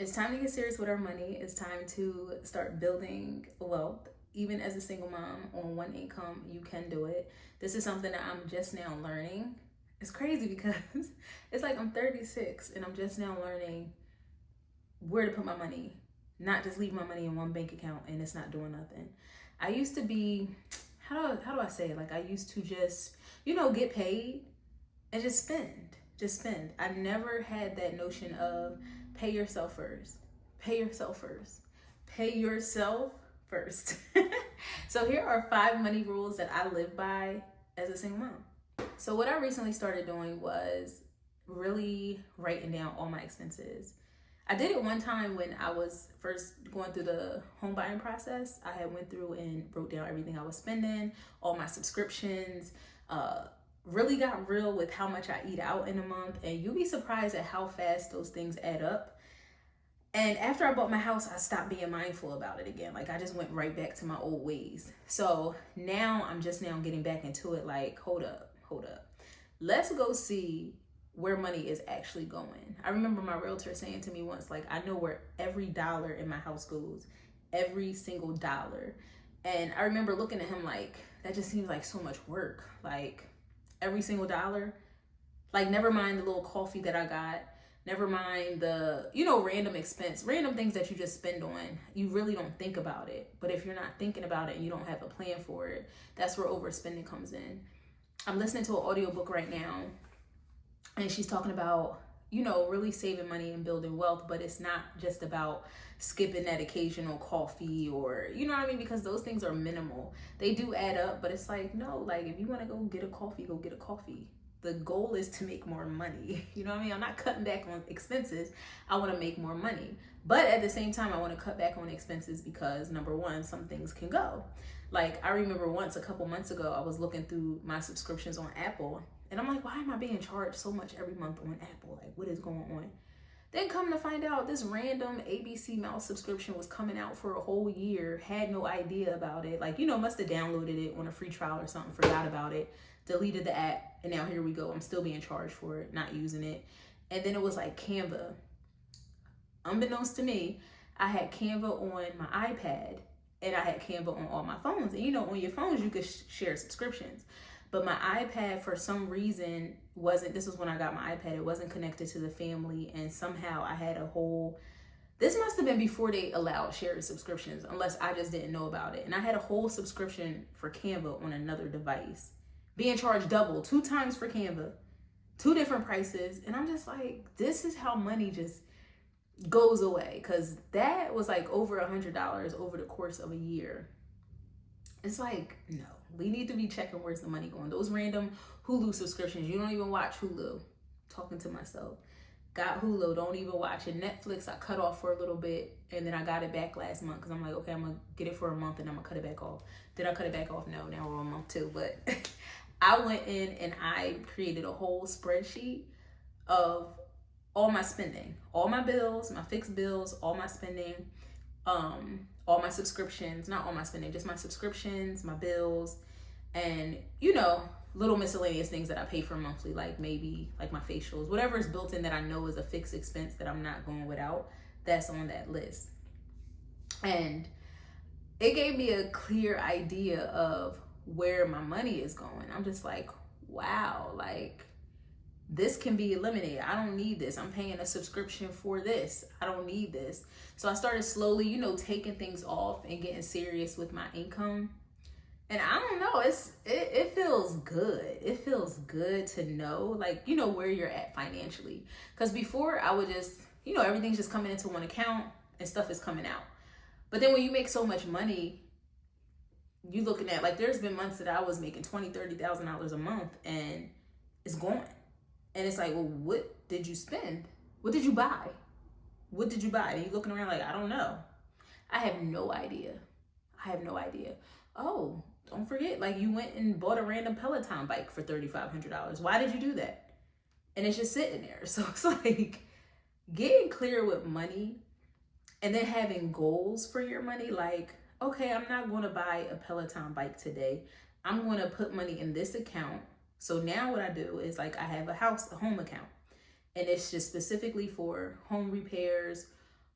It's time to get serious with our money. It's time to start building wealth. Even as a single mom on one income, you can do it. This is something that I'm just now learning. It's crazy because it's like I'm 36 and I'm just now learning where to put my money, not just leave my money in one bank account and it's not doing nothing. I used to be, how do I say it? Like I used to just, get paid and just spend. Just spend. I never had that notion of pay yourself first. Pay yourself first. Pay yourself first. So here are 5 money rules that I live by as a single mom. So what I recently started doing was really writing down all my expenses. I did it one time when I was first going through the home buying process. I had went through and wrote down everything I was spending, all my subscriptions, really got real with how much I eat out in a month, and you'll be surprised at how fast those things add up. And after I bought my house, I stopped being mindful about it again. Like I just went right back to my old ways. So now I'm just now getting back into it. Like, hold up. Let's go see where money is actually going. I remember my realtor saying to me once, like, I know where every dollar in my house goes, every single dollar. And I remember looking at him like, that just seems like so much work. Like every single dollar, like never mind the little coffee that I got, never mind the, random expense, random things that you just spend on. You really don't think about it. But if you're not thinking about it and you don't have a plan for it, that's where overspending comes in. I'm listening to an audiobook right now, and she's talking about, really saving money and building wealth, but it's not just about skipping that occasional coffee or, you know what I mean? Because those things are minimal. They do add up, but it's like, no, like if you want to go get a coffee, go get a coffee. The goal is to make more money. You know what I mean? I'm not cutting back on expenses. I want to make more money. But at the same time, I want to cut back on expenses because number one, some things can go. Like I remember once a couple months ago, I was looking through my subscriptions on Apple, and I'm like, why am I being charged so much every month on Apple? Like, what is going on? Then come to find out, this random ABC Mouse subscription was coming out for a whole year. Had no idea about it. Like, must have downloaded it on a free trial or something, forgot about it, deleted the app, and now here we go. I'm still being charged for it, not using it. And then it was like Canva. Unbeknownst to me, I had Canva on my iPad and I had Canva on all my phones. And on your phones, you could share subscriptions. But my iPad, for some reason, this was when I got my iPad, it wasn't connected to the family. And somehow I had this must have been before they allowed shared subscriptions, unless I just didn't know about it. And I had a whole subscription for Canva on another device, being charged double, 2 times for Canva, 2 different prices. And I'm just like, this is how money just goes away. Because that was like over $100 over the course of a year. It's like, no, we need to be checking where's the money going. Those random Hulu subscriptions, you don't even watch Hulu. Talking to myself. Got Hulu, don't even watch it. Netflix, I cut off for a little bit, and then I got it back last month because I'm like, okay, I'm going to get it for a month and I'm going to cut it back off. Did I cut it back off? No, now we're on month 2. But I went in and I created a whole spreadsheet of all my spending, all my bills, my fixed bills, all my spending, all my subscriptions, not all my spending, just my subscriptions, my bills, and little miscellaneous things that I pay for monthly, like maybe like my facials, whatever is built in that I know is a fixed expense that I'm not going without, that's on that list. And it gave me a clear idea of where my money is going. I'm just like, wow, like this can be eliminated. I don't need this. I'm paying a subscription for this. I don't need this. So I started slowly, taking things off and getting serious with my income. And I don't know, it feels good. It feels good to know, like, where you're at financially. Because before I would just, everything's just coming into one account and stuff is coming out. But then when you make so much money, you looking at, like, there's been months that I was making $20,000, $30,000 a month and it's gone. And it's like, well, what did you spend? What did you buy? What did you buy? And you're looking around like, I don't know. I have no idea. Oh, don't forget, like you went and bought a random Peloton bike for $3,500. Why did you do that? And it's just sitting there. So it's like getting clear with money and then having goals for your money. Like, okay, I'm not going to buy a Peloton bike today. I'm going to put money in this account. So now what I do is like I have a home account, and it's just specifically for home repairs,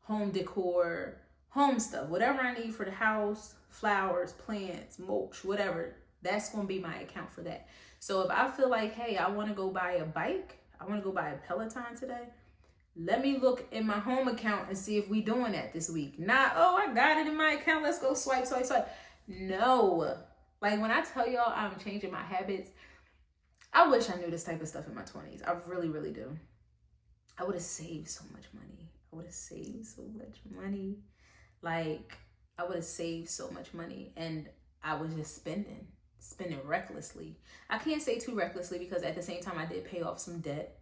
home decor, home stuff, whatever I need for the house, flowers, plants, mulch, whatever, that's going to be my account for that. So if I feel like, hey, I want to go buy a bike, I want to go buy a Peloton today, let me look in my home account and see if we doing that this week. Not, oh, I got it in my account, let's go swipe. No. Like when I tell y'all I'm changing my habits, I wish I knew this type of stuff in my 20s. I really, really do. I would have saved so much money. Like, I would have saved so much money, and I was just spending recklessly. I can't say too recklessly because at the same time I did pay off some debt.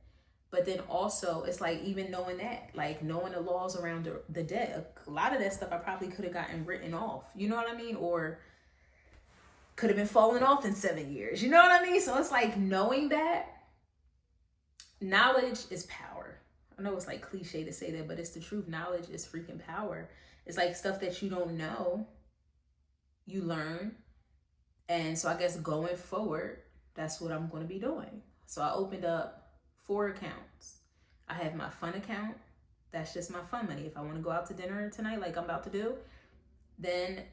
But then also it's like, even knowing that, like knowing the laws around the debt, a lot of that stuff I probably could have gotten written off. You know what I mean? Or could have been falling off in 7 years. You know what I mean? So it's like knowing that knowledge is power. I know it's like cliche to say that, but it's the truth. Knowledge is freaking power. It's like stuff that you don't know, you learn. And so I guess going forward, that's what I'm going to be doing. So I opened up 4 accounts. I have my fun account. That's just my fun money. If I want to go out to dinner tonight, like I'm about to do, then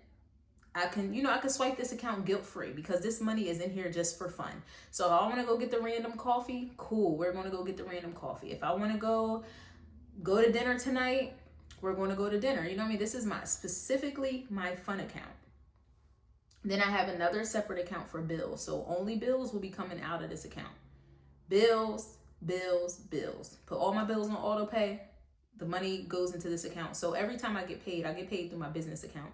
I can, I can swipe this account guilt-free because this money is in here just for fun. So if I want to go get the random coffee, cool. We're going to go get the random coffee. If I want to go to dinner tonight, we're going to go to dinner. You know what I mean? This is specifically my fun account. Then I have another separate account for bills. So only bills will be coming out of this account. Bills. Put all my bills on auto pay. The money goes into this account. So every time I get paid through my business account.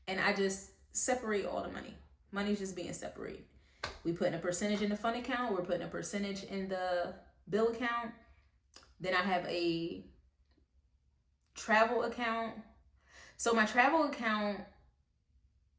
And I just separate all the money. Money's just being separated. We put in a percentage in the fund account. We're putting a percentage in the bill account. Then I have a travel account. So my travel account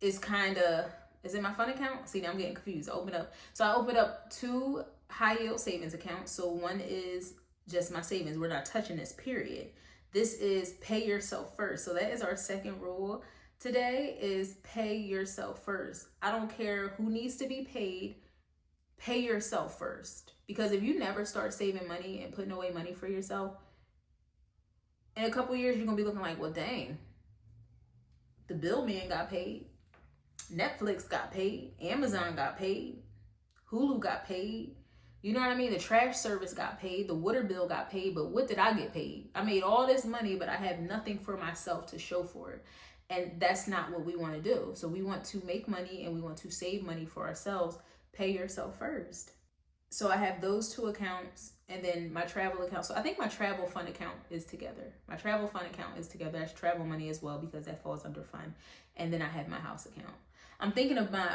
is in my fund account. See, now I'm getting confused. I opened up 2 high yield savings accounts. So one is just my savings. We're not touching this, period. This is pay yourself first. So that is our second rule today, is pay yourself first. I don't care who needs to be paid. Pay yourself first. Because if you never start saving money and putting away money for yourself, in a couple years, you're going to be looking like, well, dang, the bill man got paid. Netflix got paid. Amazon got paid. Hulu got paid. You know what I mean? The trash service got paid. The water bill got paid. But what did I get paid? I made all this money, but I have nothing for myself to show for it. And that's not what we want to do. So we want to make money and we want to save money for ourselves. Pay yourself first. So I have those 2 accounts and then my travel account. So I think my travel fund account is together. My travel fund account is together. That's travel money as well because that falls under fund. And then I have my house account. I'm thinking of my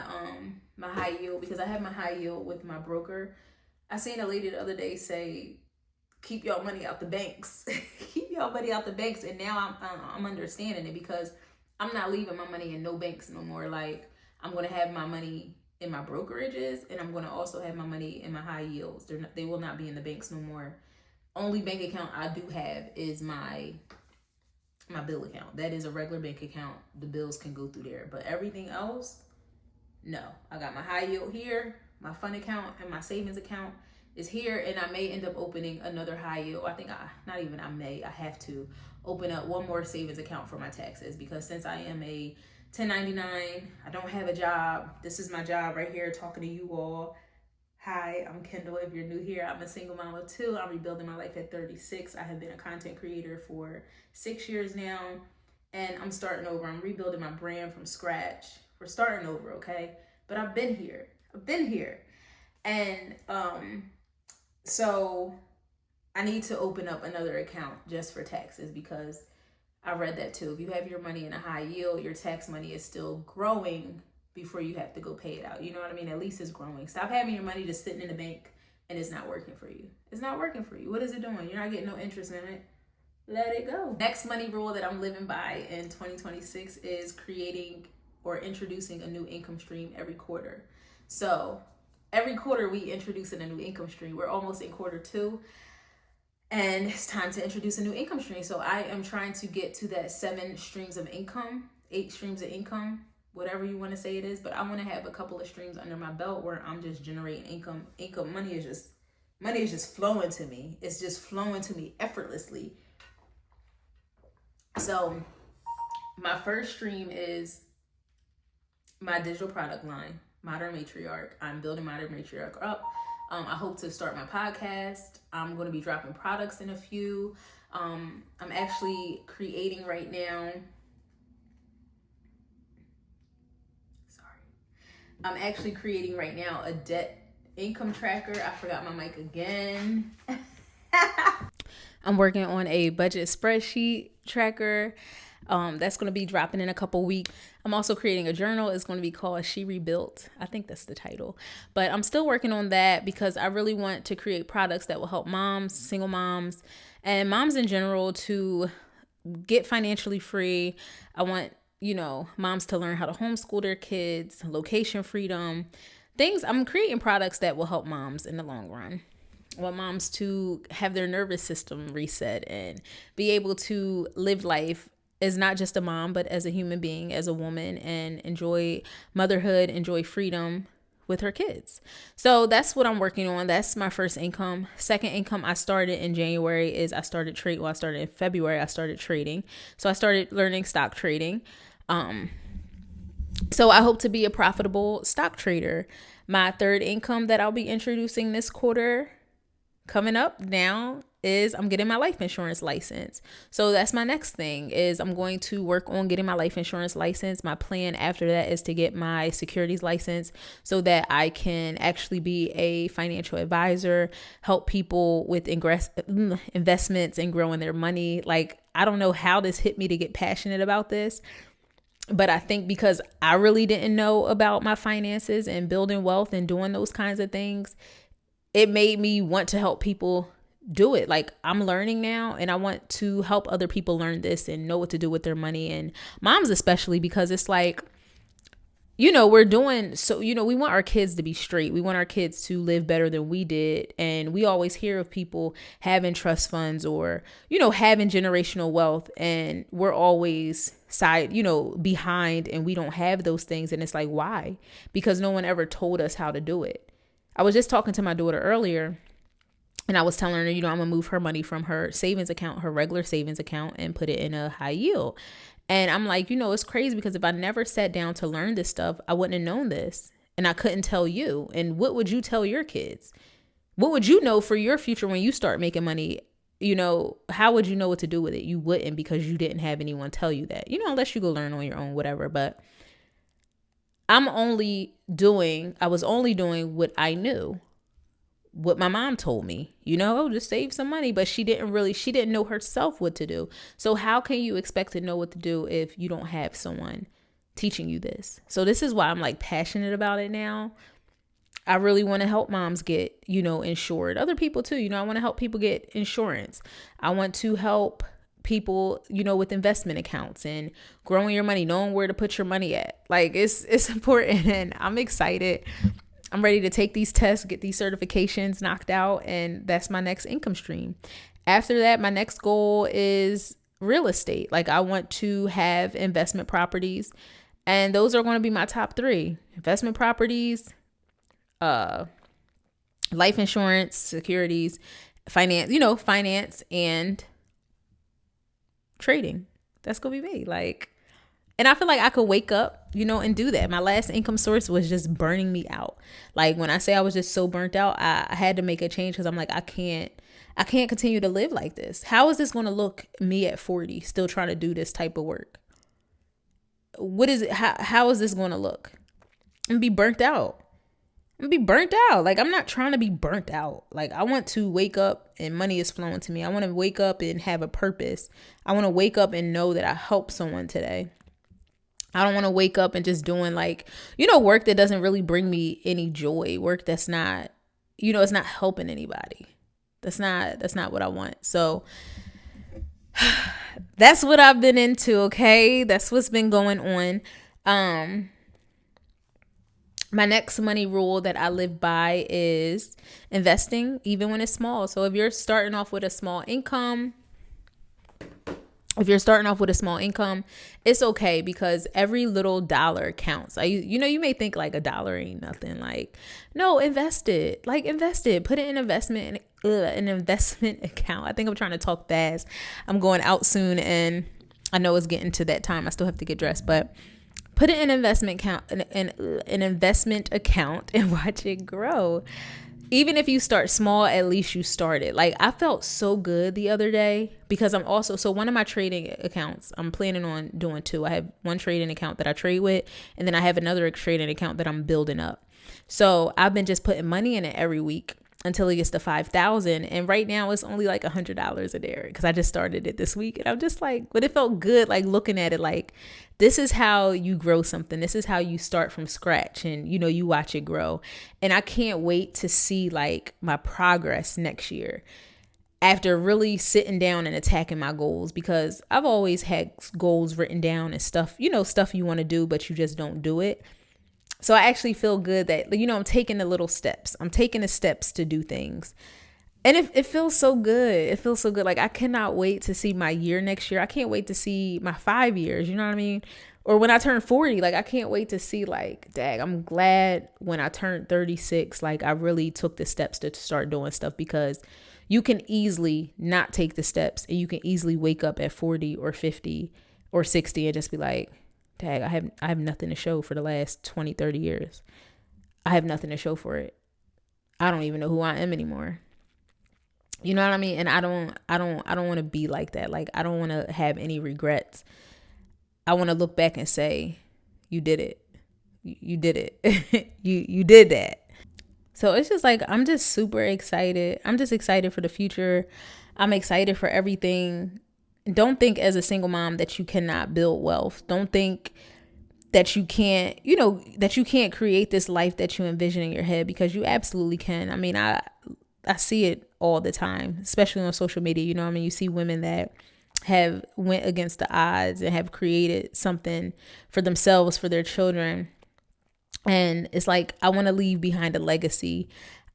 high yield because I have my high yield with my broker. I seen a lady the other day say, keep y'all money out the banks. Keep y'all money out the banks. And now I'm understanding it because I'm not leaving my money in no banks no more. Like, I'm going to have my money in my brokerages and I'm going to also have my money in my high yields. They will not be in the banks no more. Only bank account I do have is my bill account. That is a regular bank account. The bills can go through there. But everything else, no. I got my high yield here, my fund account, and my savings account is here. And I may end up opening another high yield. I have to open up one more savings account for my taxes because since I am a 1099, I don't have a job. This is my job right here talking to you all. Hi, I'm Kendall. If you're new here, I'm a single mom of 2. I'm rebuilding my life at 36. I have been a content creator for 6 years now, and I'm starting over. I'm rebuilding my brand from scratch. We're starting over, okay? But I've been here. And so I need to open up another account just for taxes because I read that too. If you have your money in a high yield, your tax money is still growing before you have to go pay it out. You know what I mean? At least it's growing. Stop having your money just sitting in the bank and it's not working for you. It's not working for you. What is it doing? You're not getting no interest in it. Let it go. Next money rule that I'm living by in 2026 is creating or introducing a new income stream every quarter. So every quarter we introducing a new income stream. We're almost in quarter 2. And it's time to introduce a new income stream. So I am trying to get to that 7 streams of income, 8 streams of income, whatever you want to say it is. But I want to have a couple of streams under my belt where I'm just generating income. Money is just flowing to me. It's just flowing to me effortlessly. So my first stream is my digital product line, Modern Matriarch. I'm building Modern Matriarch up. I hope to start my podcast. I'm going to be dropping products in a few. I'm actually creating right now. I'm actually creating right now a debt income tracker. I forgot my mic again. I'm working on a budget spreadsheet tracker. That's going to be dropping in a couple weeks. I'm also creating a journal. It's going to be called She Rebuilt. I think that's the title. But I'm still working on that because I really want to create products that will help moms, single moms, and moms in general to get financially free. I want, moms to learn how to homeschool their kids, location freedom, things. I'm creating products that will help moms in the long run. I want moms to have their nervous system reset and be able to live life as not just a mom, but as a human being, as a woman, and enjoy motherhood, enjoy freedom with her kids. So that's what I'm working on. That's my first income. Second income I started in January is I started in February, I started trading. So I started learning stock trading. So I hope to be a profitable stock trader. My third income that I'll be introducing this quarter coming up now is I'm getting my life insurance license. So that's my next thing is I'm going to work on getting my life insurance license. My plan after that is to get my securities license so that I can actually be a financial advisor, help people with investments and growing their money. Like, I don't know how this hit me to get passionate about this, but I think because I really didn't know about my finances and building wealth and doing those kinds of things, it made me want to help people do it. Like, I'm learning now and I want to help other people learn this and know what to do with their money, and moms especially, because it's like, we're doing so, we want our kids to be straight. We want our kids to live better than we did. And we always hear of people having trust funds or, having generational wealth, and we're always behind, and we don't have those things. And it's like, why? Because no one ever told us how to do it. I was just talking to my daughter earlier, and I was telling her, I'm going to move her money from her savings account, her regular savings account, and put it in a high yield. And I'm like, it's crazy because if I never sat down to learn this stuff, I wouldn't have known this. And I couldn't tell you. And what would you tell your kids? What would you know for your future when you start making money? How would you know what to do with it? You wouldn't, because you didn't have anyone tell you that, unless you go learn on your own, whatever. But I was only doing what I knew, what my mom told me, just save some money. But she didn't know herself what to do. So how can you expect to know what to do if you don't have someone teaching you this? So this is why I'm like passionate about it now. I really want to help moms get, insured. Other people too. I want to help people get insurance. I want to help people, with investment accounts and growing your money, knowing where to put your money at. Like, it's important, and I'm excited. I'm ready to take these tests, get these certifications knocked out, and that's my next income stream. After that, my next goal is real estate. Like, I want to have investment properties, and those are going to be my top 3: investment properties, life insurance, securities, finance, and trading. That's gonna be me. Like, and I feel like I could wake up, and do that. My last income source was just burning me out. Like, when I say I was just so burnt out, I had to make a change, because I'm like, I can't continue to live like this. How is this going to look me at 40, still trying to do this type of work? What is it? How is this going to look? I'm gonna be burnt out. Like, I'm not trying to be burnt out. Like, I want to wake up and money is flowing to me. I want to wake up and have a purpose. I want to wake up and know that I helped someone today. I don't want to wake up and just doing work that doesn't really bring me any joy. Work that's not, it's not helping anybody. That's not what I want. So that's what I've been into. Okay. That's what's been going on. My next money rule that I live by is investing, even when it's small. So if you're starting off with a small income, it's okay, because every little dollar counts. You may think like a dollar ain't nothing. Like, no, invest it. Put it in an investment account. I think I'm trying to talk fast. I'm going out soon, and I know it's getting to that time. I still have to get dressed, but put it in an investment account and watch it grow. Even if you start small, at least you started. Like, I felt so good the other day because I'm also, so one of my trading accounts, I'm planning on doing two. I have one trading account that I trade with, and then I have another trading account that I'm building up. So I've been just putting money in it every week until it gets to 5,000. And right now it's only like $100 a day because I just started it this week. And I'm just like, but it felt good, like looking at it, like, this is how you grow something. This is how you start from scratch and, you know, you watch it grow. And I can't wait to see like my progress next year after really sitting down and attacking my goals, because I've always had goals written down and stuff, you know, stuff you want to do, but you just don't do it. So I actually feel good that, you know, I'm taking the little steps. I'm taking the steps to do things. And it feels so good. It feels so good. Like, I cannot wait to see my year next year. I can't wait to see my 5 years. You know what I mean? Or when I turn 40, like, I can't wait to see, like, dang, I'm glad when I turned 36, like, I really took the steps to start doing stuff, because you can easily not take the steps and you can easily wake up at 40 or 50 or 60 and just be like, dang, I have nothing to show for the last 20, 30 years. I have nothing to show for it. I don't even know who I am anymore. You know what I mean? And I don't want to be like that. Like, I don't want to have any regrets. I want to look back and say, you did it. You did it. you did that. So it's just like, I'm just super excited. I'm just excited for the future. I'm excited for everything. Don't think as a single mom that you cannot build wealth. Don't think that you can't, you know, that you can't create this life that you envision in your head, because you absolutely can. I mean, I see it all the time, especially on social media. You know what I mean? You see women that have went against the odds and have created something for themselves, for their children. And it's like, I want to leave behind a legacy.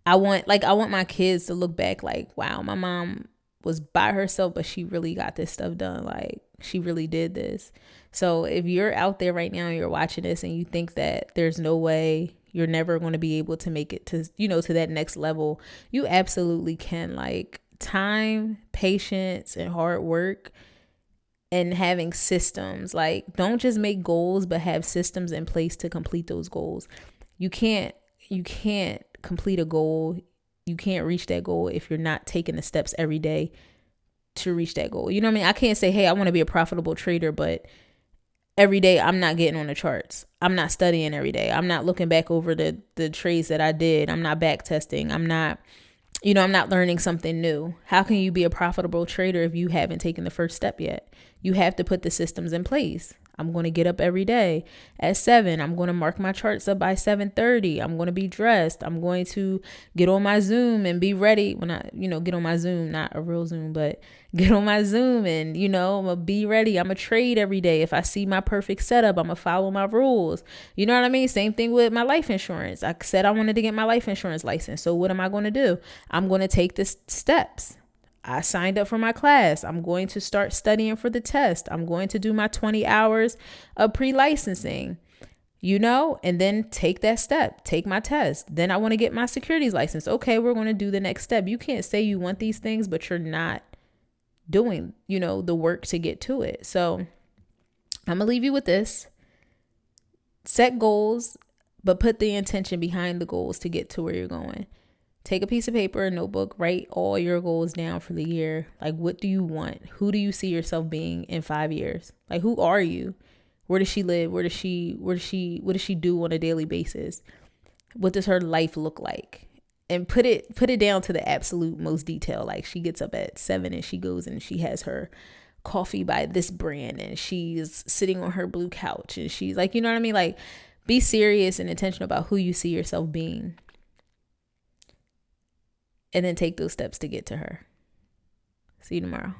I want my kids to look back like, wow, my mom was by herself, but she really got this stuff done. Like, she really did this. So if you're out there right now and you're watching this and you think that there's no way you're never going to be able to make it to, you know, to that next level, you absolutely can. Like, time, patience, and hard work, and having systems. Like, don't just make goals, but have systems in place to complete those goals. You can't complete a goal. You can't reach that goal if you're not taking the steps every day to reach that goal. You know what I mean? I can't say, hey, I want to be a profitable trader, but every day I'm not getting on the charts. I'm not studying every day. I'm not looking back over the trades that I did. I'm not back testing. I'm not learning something new. How can you be a profitable trader if you haven't taken the first step yet? You have to put the systems in place. I'm going to get up every day at 7. I'm going to mark my charts up by 7:30. I'm going to be dressed. I'm going to get on my Zoom and be ready when I, get on my Zoom, not a real Zoom, but get on my Zoom and, I'm going to be ready. I'm going to trade every day. If I see my perfect setup, I'm going to follow my rules. You know what I mean? Same thing with my life insurance. I said I wanted to get my life insurance license. So what am I going to do? I'm going to take the steps. I signed up for my class. I'm going to start studying for the test. I'm going to do my 20 hours of pre-licensing, and then take that step, take my test. Then I want to get my securities license. Okay, we're going to do the next step. You can't say you want these things, but you're not doing, the work to get to it. So I'm going to leave you with this. Set goals, but put the intention behind the goals to get to where you're going. Take a piece of paper, a notebook, write all your goals down for the year. Like, what do you want? Who do you see yourself being in 5 years? Like, who are you? Where does she live? What does she do on a daily basis? What does her life look like? And put it down to the absolute most detail. Like, she gets up at 7 and she goes and she has her coffee by this brand and she's sitting on her blue couch and she's like, you know what I mean? Like, be serious and intentional about who you see yourself being. And then take those steps to get to her. See you tomorrow.